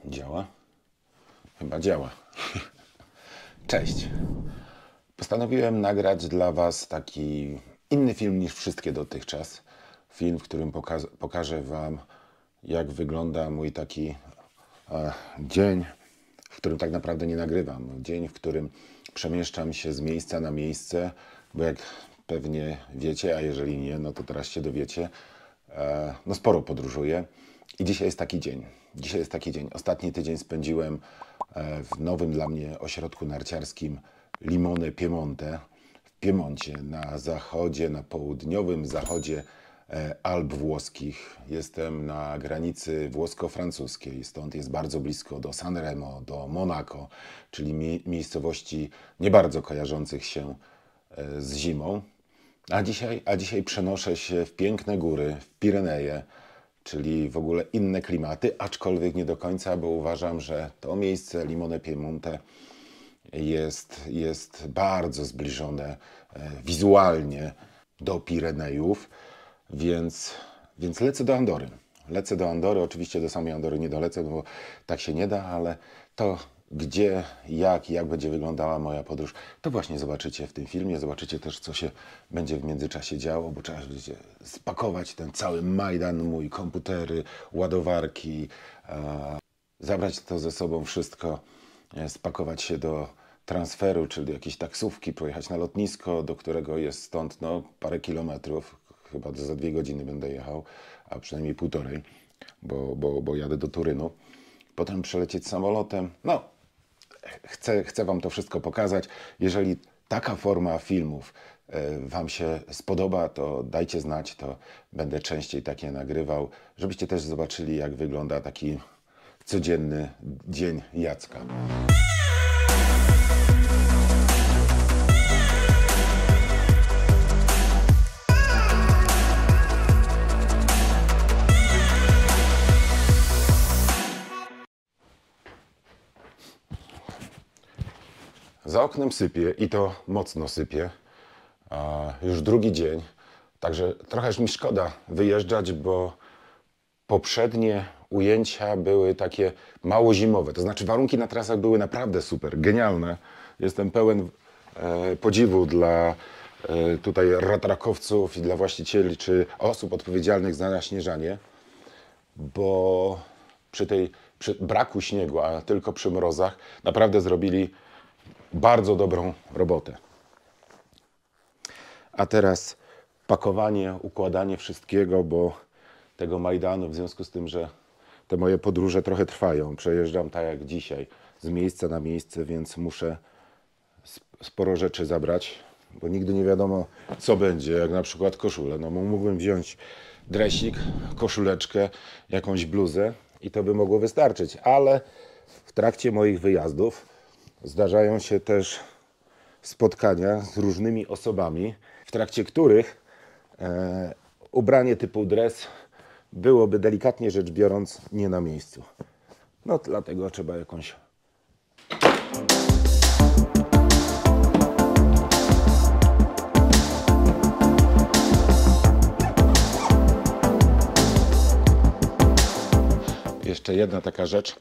Działa? Chyba działa. Cześć. Postanowiłem nagrać dla Was taki inny film niż wszystkie dotychczas. Film, w którym pokażę Wam, jak wygląda mój taki dzień, w którym tak naprawdę nie nagrywam. Dzień, w którym przemieszczam się z miejsca na miejsce, bo jak pewnie wiecie, a jeżeli nie, no to teraz się dowiecie, no sporo podróżuję i dzisiaj jest taki dzień. Dzisiaj jest taki dzień. Ostatni tydzień spędziłem w nowym dla mnie ośrodku narciarskim Limone Piemonte w Piemoncie, na zachodzie, na południowym zachodzie Alp włoskich. Jestem na granicy włosko-francuskiej, stąd jest bardzo blisko do Sanremo, do Monaco, czyli miejscowości nie bardzo kojarzących się z zimą. A dzisiaj przenoszę się w piękne góry, w Pireneje, czyli w ogóle inne klimaty, aczkolwiek nie do końca, bo uważam, że to miejsce Limone Piemonte jest bardzo zbliżone wizualnie do Pirenejów, więc lecę do Andory. Lecę do Andory, oczywiście do samej Andory nie dolecę, bo tak się nie da, ale to gdzie, jak będzie wyglądała moja podróż, to właśnie zobaczycie w tym filmie. Zobaczycie też, co się będzie w międzyczasie działo, bo trzeba będzie spakować ten cały Majdan, mój komputery, ładowarki, zabrać to ze sobą wszystko, spakować się do transferu, czyli do jakiejś taksówki, pojechać na lotnisko, do którego jest stąd no, parę kilometrów, chyba za 2 godziny będę jechał, a przynajmniej 1,5, bo jadę do Turynu. Potem przelecieć samolotem. No, chcę Wam to wszystko pokazać. Jeżeli taka forma filmów Wam się spodoba, to dajcie znać, to będę częściej takie nagrywał, żebyście też zobaczyli, jak wygląda taki codzienny dzień Jacka. Za oknem sypie i to mocno sypie. Już drugi dzień, także trochę mi szkoda wyjeżdżać, bo poprzednie ujęcia były takie mało zimowe. To znaczy warunki na trasach były naprawdę super, genialne. Jestem pełen podziwu dla tutaj ratrakowców i dla właścicieli czy osób odpowiedzialnych za naśnieżanie, bo przy braku śniegu, a tylko przy mrozach naprawdę zrobili bardzo dobrą robotę. A teraz pakowanie, układanie wszystkiego, bo tego Majdanu, w związku z tym, że te moje podróże trochę trwają. Przejeżdżam tak jak dzisiaj, z miejsca na miejsce, więc muszę sporo rzeczy zabrać, bo nigdy nie wiadomo, co będzie, jak na przykład koszulę. No mógłbym wziąć dresik, koszuleczkę, jakąś bluzę i to by mogło wystarczyć, ale w trakcie moich wyjazdów zdarzają się też spotkania z różnymi osobami, w trakcie których ubranie typu dres byłoby delikatnie rzecz biorąc nie na miejscu. No dlatego trzeba jakąś... Jeszcze jedna taka rzecz,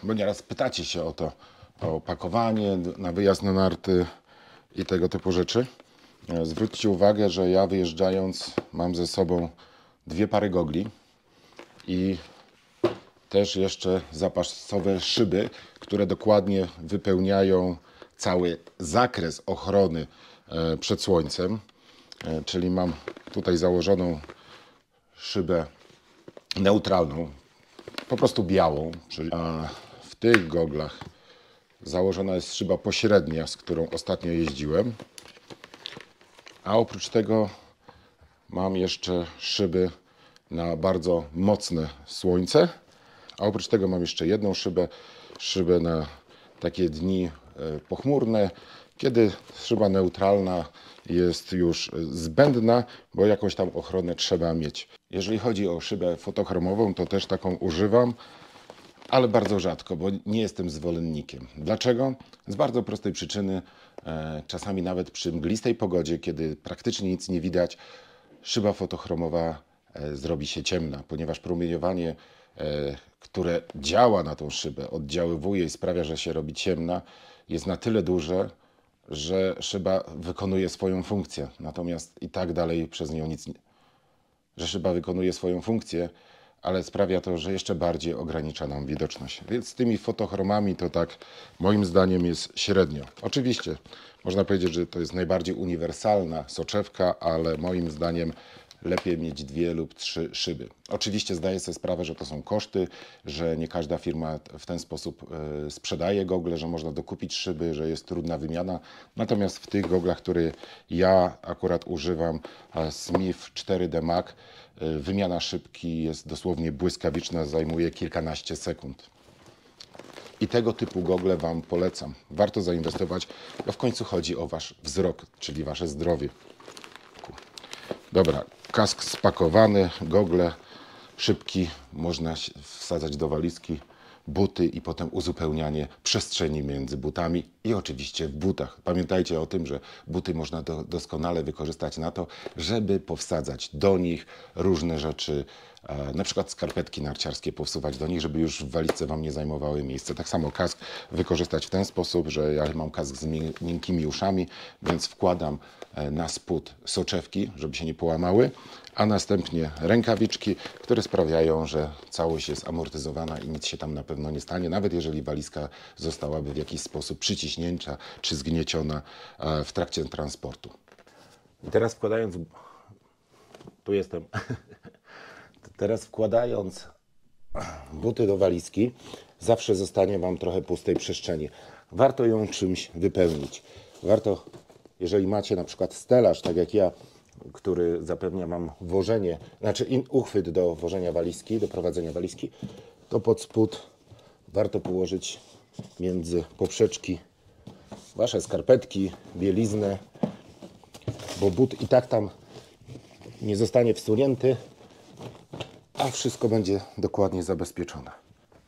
bo nieraz pytacie się o to, o opakowanie na wyjazd na narty i tego typu rzeczy. Zwróćcie uwagę, że ja wyjeżdżając mam ze sobą 2 pary gogli i też jeszcze zapasowe szyby, które dokładnie wypełniają cały zakres ochrony przed słońcem. Czyli mam tutaj założoną szybę neutralną, po prostu białą, a w tych goglach założona jest szyba pośrednia, z którą ostatnio jeździłem. A oprócz tego mam jeszcze szyby na bardzo mocne słońce. A oprócz tego mam jeszcze jedną szybę na takie dni pochmurne, kiedy szyba neutralna jest już zbędna, bo jakąś tam ochronę trzeba mieć. Jeżeli chodzi o szybę fotochromową, to też taką używam, ale bardzo rzadko, bo nie jestem zwolennikiem. Dlaczego? Z bardzo prostej przyczyny. Czasami nawet przy mglistej pogodzie, kiedy praktycznie nic nie widać, szyba fotochromowa zrobi się ciemna, ponieważ promieniowanie które działa na tą szybę, oddziaływuje i sprawia, że się robi ciemna, jest na tyle duże, że szyba wykonuje swoją funkcję. Natomiast i tak dalej przez nią nic nie... Że szyba wykonuje swoją funkcję, ale sprawia to, że jeszcze bardziej ogranicza nam widoczność. Więc z tymi fotochromami to tak moim zdaniem jest średnio. Oczywiście można powiedzieć, że to jest najbardziej uniwersalna soczewka, ale moim zdaniem lepiej mieć 2 lub 3 szyby. Oczywiście zdaję sobie sprawę, że to są koszty, że nie każda firma w ten sposób sprzedaje gogle, że można dokupić szyby, że jest trudna wymiana. Natomiast w tych goglach, które ja akurat używam, Smith 4D Mac, wymiana szybki jest dosłownie błyskawiczna, zajmuje kilkanaście sekund. I tego typu gogle Wam polecam. Warto zainwestować, bo w końcu chodzi o Wasz wzrok, czyli Wasze zdrowie. Dobra, kask spakowany, gogle, szybki, można wsadzać do walizki, buty i potem uzupełnianie przestrzeni między butami i oczywiście w butach. Pamiętajcie o tym, że buty można doskonale wykorzystać na to, żeby powsadzać do nich różne rzeczy, na przykład skarpetki narciarskie powsuwać do nich, żeby już w walizce Wam nie zajmowały miejsca. Tak samo kask wykorzystać w ten sposób, że ja mam kask z miękkimi uszami, więc wkładam na spód soczewki, żeby się nie połamały, a następnie rękawiczki, które sprawiają, że całość jest amortyzowana i nic się tam na pewno nie stanie, nawet jeżeli walizka zostałaby w jakiś sposób przyciśnięta czy zgnieciona w trakcie transportu. I teraz wkładając... Tu jestem. Teraz wkładając buty do walizki, zawsze zostanie Wam trochę pustej przestrzeni. Warto ją czymś wypełnić. Warto, jeżeli macie na przykład stelaż, tak jak ja, który zapewnia Wam włożenie, znaczy uchwyt do włożenia walizki, do prowadzenia walizki, to pod spód warto położyć między poprzeczki Wasze skarpetki, bieliznę, bo but i tak tam nie zostanie wsunięty, a wszystko będzie dokładnie zabezpieczone.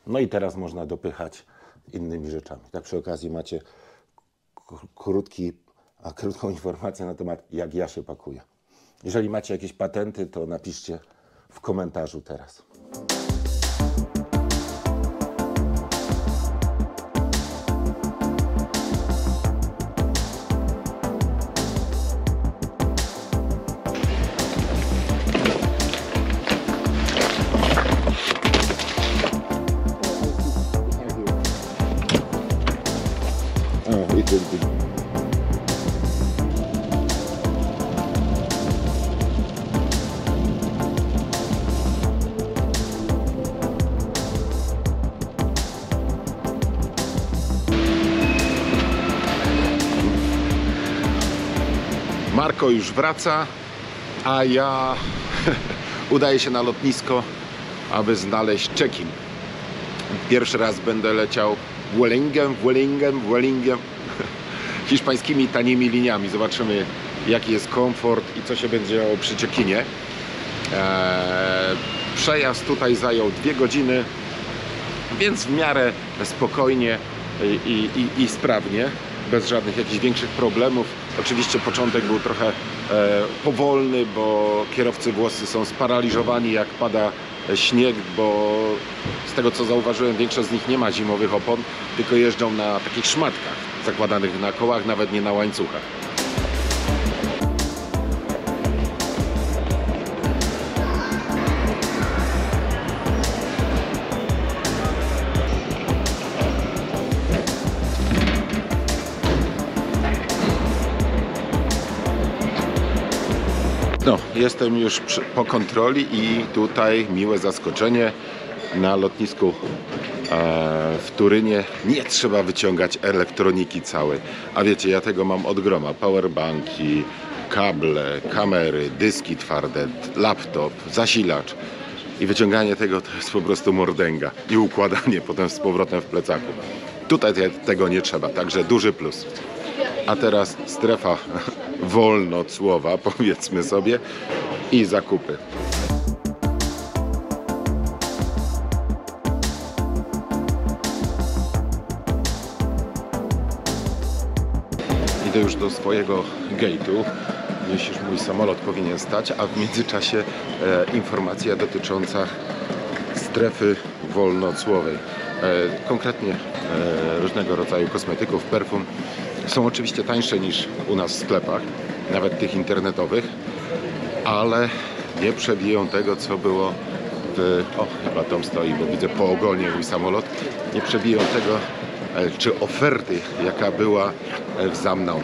No i teraz można dopychać innymi rzeczami. Tak przy okazji macie krótką informację na temat, jak ja się pakuję. Jeżeli macie jakieś patenty, to napiszcie w komentarzu teraz. Marko już wraca, a ja udaję się na lotnisko, aby znaleźć check-in. Pierwszy raz będę leciał Vuelingiem hiszpańskimi tanimi liniami. Zobaczymy, jaki jest komfort i co się będzie działo przy check-inie. Przejazd tutaj zajął 2 godziny, więc w miarę spokojnie i sprawnie, bez żadnych jakichś większych problemów. Oczywiście początek był trochę powolny, bo kierowcy włoscy są sparaliżowani, jak pada śnieg, bo z tego co zauważyłem, większość z nich nie ma zimowych opon, tylko jeżdżą na takich szmatkach zakładanych na kołach, nawet nie na łańcuchach. No, jestem już po kontroli i tutaj miłe zaskoczenie. Na lotnisku w Turynie nie trzeba wyciągać elektroniki całej. A wiecie, ja tego mam od groma. Powerbanki, kable, kamery, dyski twarde, laptop, zasilacz. I wyciąganie tego to jest po prostu mordęga. I układanie potem z powrotem w plecaku. Tutaj tego nie trzeba, także duży plus. A teraz strefa wolnocłowa, powiedzmy sobie, i zakupy. Idę już do swojego gate'u, gdzieś już mój samolot powinien stać, a w międzyczasie informacja dotycząca strefy wolnocłowej. Konkretnie różnego rodzaju kosmetyków, perfum. Są oczywiście tańsze niż u nas w sklepach, nawet tych internetowych, ale nie przebiją tego, co było w... O, chyba tam stoi, bo widzę po ogonie mój samolot. Nie przebiją tego, czy oferty, jaka była w Zamnał.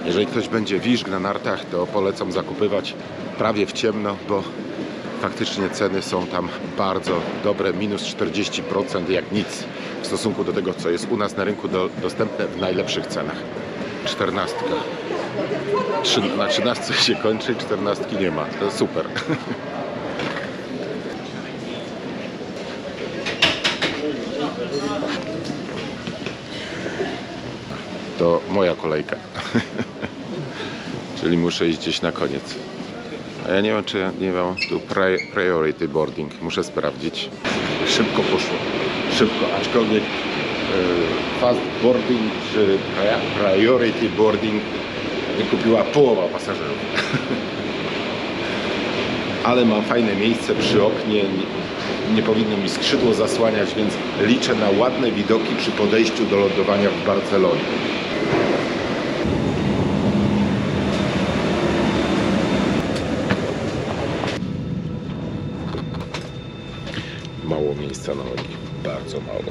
Jeżeli ktoś będzie wiszg na nartach, to polecam zakupywać prawie w ciemno, bo faktycznie ceny są tam bardzo dobre, minus 40% jak nic w stosunku do tego, co jest u nas na rynku dostępne w najlepszych cenach. 14. Na 13 się kończy, 14 nie ma. To super. To moja kolejka. Czyli muszę iść gdzieś na koniec. A ja nie wiem, czy nie mam tu priority boarding. Muszę sprawdzić. Szybko poszło. Szybko, aczkolwiek fast boarding czy priority boarding wykupiła połowa pasażerów. Ale mam fajne miejsce przy oknie. Nie powinno mi skrzydło zasłaniać, więc liczę na ładne widoki przy podejściu do lądowania w Barcelonie. Mało miejsca na nogi, bardzo mało.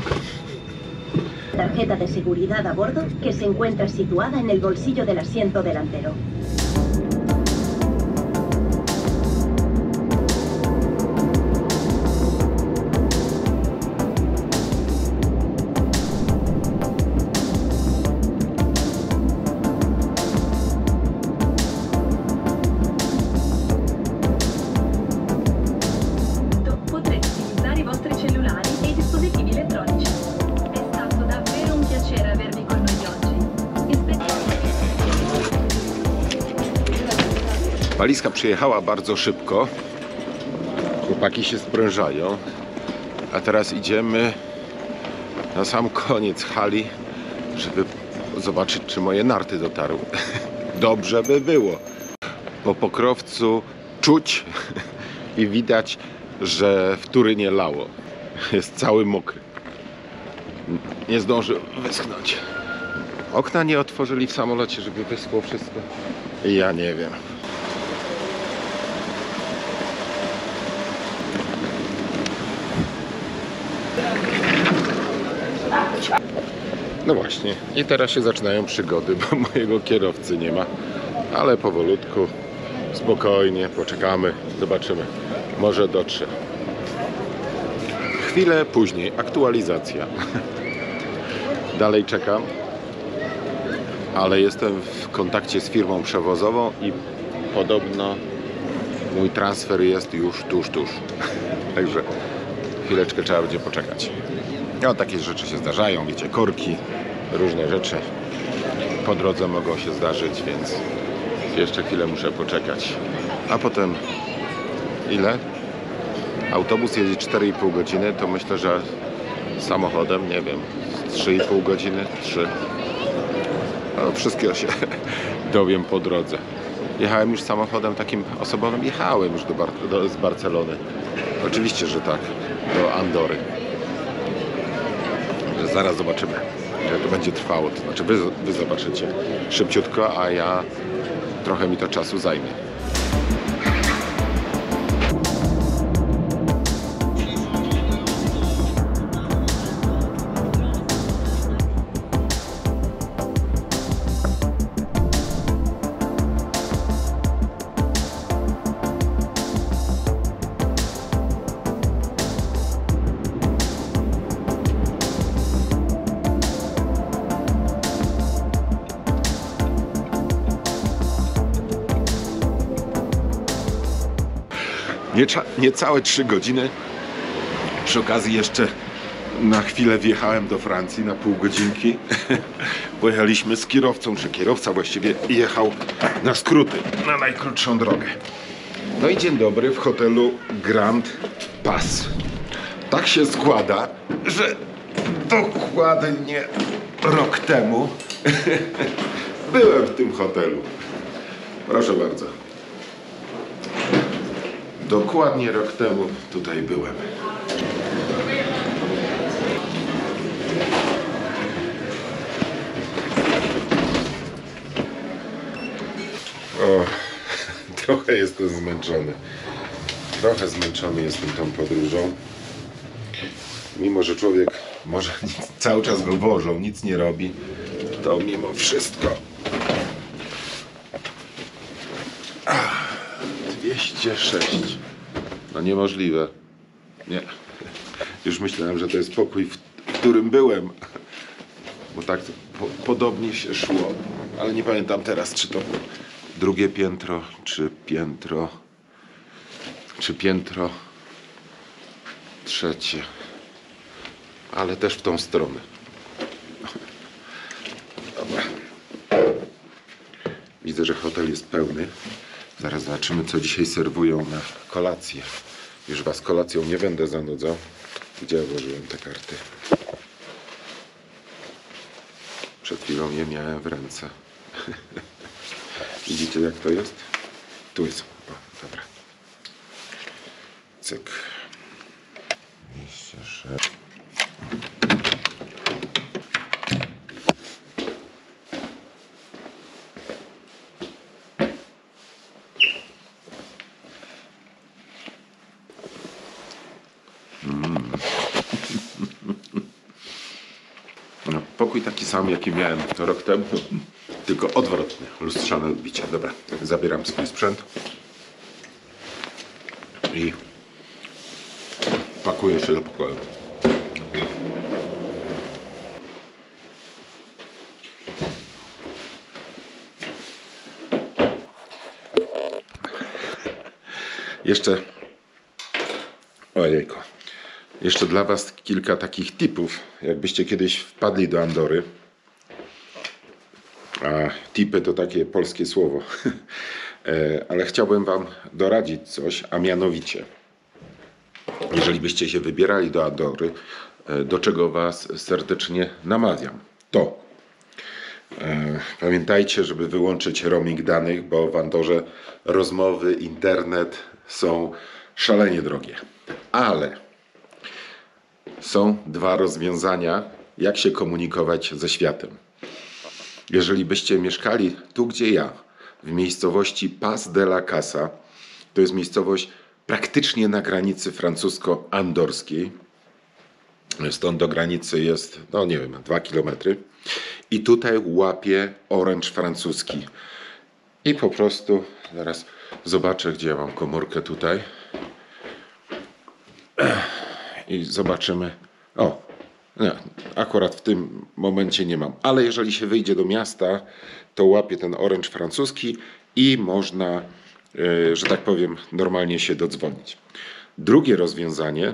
Tarjeta de seguridad a bordo que se encuentra situada en el bolsillo del asiento delantero. Potrete utilizzare i vostri cellulari e i dispositivi elettronici. È stato davvero un piacere avervi con noi oggi. Walizka przyjechała bardzo szybko. Chłopaki się sprężają. A teraz idziemy na sam koniec hali, żeby zobaczyć, czy moje narty dotarły. Dobrze by było. Po pokrowcu czuć i widać, że w Turynie lało. Jest cały mokry. Nie zdążył wyschnąć. Okna nie otworzyli w samolocie, żeby wyschło wszystko. Ja nie wiem. No właśnie. I teraz się zaczynają przygody, bo mojego kierowcy nie ma. Ale powolutku, spokojnie, poczekamy, zobaczymy. Może dotrze. Chwilę później aktualizacja. Dalej czekam, ale jestem w kontakcie z firmą przewozową i podobno mój transfer jest już tuż. Także chwileczkę trzeba będzie poczekać. No, takie rzeczy się zdarzają, wiecie, korki, różne rzeczy po drodze mogą się zdarzyć, więc jeszcze chwilę muszę poczekać. A potem ile? Autobus jedzie 4,5 godziny, to myślę, że samochodem, nie wiem, 3,5 godziny, 3. No, wszystkiego się dowiem po drodze. Jechałem już samochodem takim osobowym, jechałem już z Barcelony. Oczywiście, że tak, do Andory. Zaraz zobaczymy, jak to będzie trwało. To znaczy wy zobaczycie szybciutko, a ja trochę mi to czasu zajmie. Niecałe 3 godziny. Przy okazji jeszcze na chwilę wjechałem do Francji na pół godzinki. Pojechaliśmy z kierowcą, czy kierowca właściwie jechał na skróty, na najkrótszą drogę. No i dzień dobry w hotelu Grand Pas. Tak się składa, że dokładnie rok temu byłem w tym hotelu. Proszę bardzo. Dokładnie rok temu tutaj byłem. Trochę jestem zmęczony. Trochę zmęczony jestem tą podróżą. Mimo że człowiek może cały czas go wożą, nic nie robi, to mimo wszystko 206. No niemożliwe. Nie. Już myślałem, że to jest pokój, w którym byłem. Bo tak podobnie się szło. Ale nie pamiętam teraz, czy to drugie piętro, czy piętro trzecie. Ale też w tą stronę. Dobra. Widzę, że hotel jest pełny. Zaraz zobaczymy, co dzisiaj serwują na kolację. Już was kolacją nie będę zanudzał. Gdzie ja włożyłem te karty? Przed chwilą je miałem w ręce. Widzicie, jak to jest? Tu jest. O, dobra. Cyk. 206. No, pokój taki sam, jaki miałem rok temu, tylko odwrotny, lustrzane odbicie. Dobra, zabieram swój sprzęt i pakuję się do pokoju. Jeszcze, ojejku, jeszcze dla was kilka takich tipów, jakbyście kiedyś wpadli do Andory. A tipy to takie polskie słowo. Ale chciałbym wam doradzić coś, a mianowicie, jeżeli byście się wybierali do Andory, do czego was serdecznie namawiam, to pamiętajcie, żeby wyłączyć roaming danych, bo w Andorze rozmowy, internet są szalenie drogie. Ale są dwa rozwiązania, jak się komunikować ze światem. Jeżeli byście mieszkali tu, gdzie ja, w miejscowości Pas de la Casa, to jest miejscowość praktycznie na granicy francusko-andorskiej. Stąd do granicy jest, no nie wiem, 2 km. I tutaj łapie oręcz francuski. I po prostu, zaraz zobaczę, gdzie ja mam komórkę tutaj. I zobaczymy. O, nie, akurat w tym momencie nie mam. Ale jeżeli się wyjdzie do miasta, to łapie ten oręcz francuski i można, że tak powiem, normalnie się dodzwonić. Drugie rozwiązanie,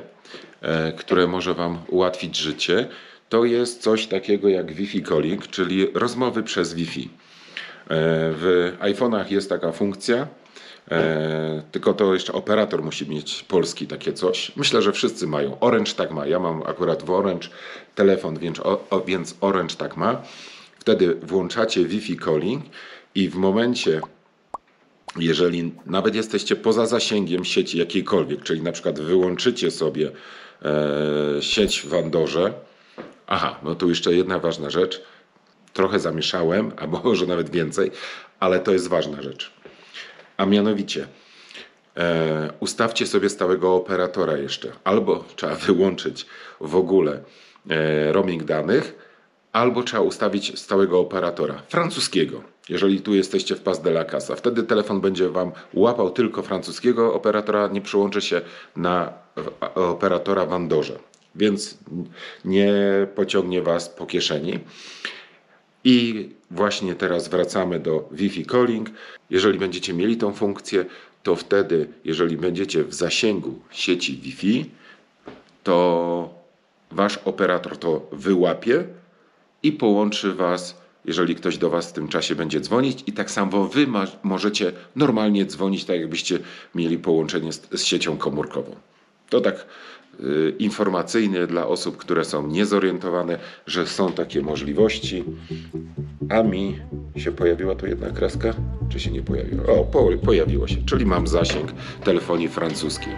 które może wam ułatwić życie, to jest coś takiego jak Wi-Fi calling, czyli rozmowy przez Wi-Fi. W iPhone'ach jest taka funkcja, tylko to jeszcze operator musi mieć polski takie coś. Myślę, że wszyscy mają. Orange tak ma. Ja mam akurat w Orange telefon, więc Orange tak ma. Wtedy włączacie Wi-Fi calling i w momencie, jeżeli nawet jesteście poza zasięgiem sieci jakiejkolwiek, czyli na przykład wyłączycie sobie sieć w Andorze. Aha, no tu jeszcze jedna ważna rzecz. Trochę zamieszałem, albo może nawet więcej, ale to jest ważna rzecz. A mianowicie ustawcie sobie stałego operatora jeszcze. Albo trzeba wyłączyć w ogóle roaming danych, albo trzeba ustawić stałego operatora francuskiego. Jeżeli tu jesteście w Pas de la Casa, wtedy telefon będzie wam łapał tylko francuskiego operatora, nie przyłączy się na operatora w Andorze. Więc nie pociągnie was po kieszeni. I właśnie teraz wracamy do Wi-Fi calling. Jeżeli będziecie mieli tą funkcję, to wtedy, jeżeli będziecie w zasięgu sieci Wi-Fi, to wasz operator to wyłapie i połączy was, jeżeli ktoś do was w tym czasie będzie dzwonić, i tak samo wy możecie normalnie dzwonić, tak jakbyście mieli połączenie z siecią komórkową. To tak informacyjnie dla osób, które są niezorientowane, że są takie możliwości. A mi się pojawiła tu jedna kreska? Czy się nie pojawiła? O, pojawiło się, czyli mam zasięg telefonii francuskiej.